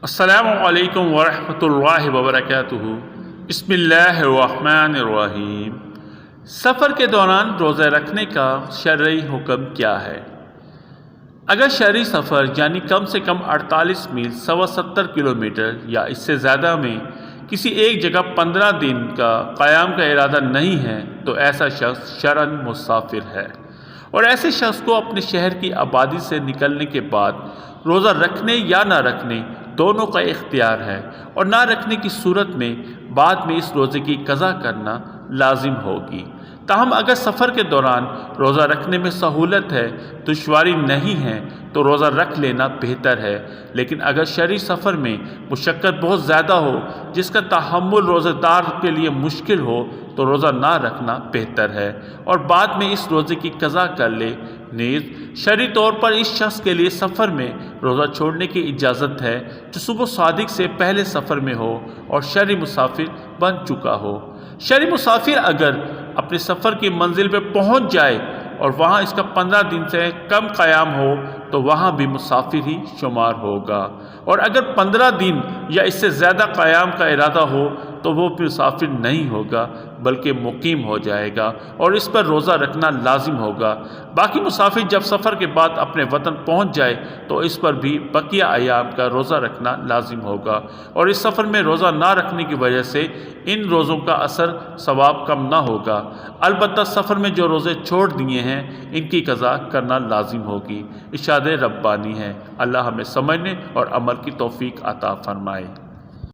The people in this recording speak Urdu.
السلام علیکم ورحمۃ اللہ وبرکاتہ۔ بسم اللہ الرحمن الرحیم۔ سفر کے دوران روزہ رکھنے کا شرعی حکم کیا ہے؟ اگر شہری سفر یعنی کم سے کم 48 میل 170 کلومیٹر یا اس سے زیادہ میں کسی ایک جگہ 15 دن کا قیام کا ارادہ نہیں ہے تو ایسا شخص شرعاً مسافر ہے، اور ایسے شخص کو اپنے شہر کی آبادی سے نکلنے کے بعد روزہ رکھنے یا نہ رکھنے دونوں کا اختیار ہے، اور نہ رکھنے کی صورت میں بعد میں اس روزے کی قضا کرنا لازم ہوگی۔ تاہم اگر سفر کے دوران روزہ رکھنے میں سہولت ہے، دشواری نہیں ہے تو روزہ رکھ لینا بہتر ہے، لیکن اگر شہری سفر میں مشقت بہت زیادہ ہو جس کا تحمل روزہ دار کے لیے مشکل ہو تو روزہ نہ رکھنا بہتر ہے اور بعد میں اس روزے کی قضا کر لے۔ نیز شرعی طور پر اس شخص کے لیے سفر میں روزہ چھوڑنے کی اجازت ہے جو صبح صادق سے پہلے سفر میں ہو اور شرعی مسافر بن چکا ہو۔ شرعی مسافر اگر اپنے سفر کی منزل پہ پہنچ جائے اور وہاں اس کا 15 دن سے کم قیام ہو تو وہاں بھی مسافر ہی شمار ہوگا، اور اگر 15 دن یا اس سے زیادہ قیام کا ارادہ ہو تو وہ مسافر نہیں ہوگا بلکہ مقیم ہو جائے گا اور اس پر روزہ رکھنا لازم ہوگا۔ باقی مسافر جب سفر کے بعد اپنے وطن پہنچ جائے تو اس پر بھی بقیہ ایام کا روزہ رکھنا لازم ہوگا، اور اس سفر میں روزہ نہ رکھنے کی وجہ سے ان روزوں کا اثر ثواب کم نہ ہوگا، البتہ سفر میں جو روزے چھوڑ دیے ہیں ان کی قضا کرنا لازم ہوگی۔ ارشاد ربانی ہے۔ اللہ ہمیں سمجھنے اور عمل کی توفیق عطا فرمائے۔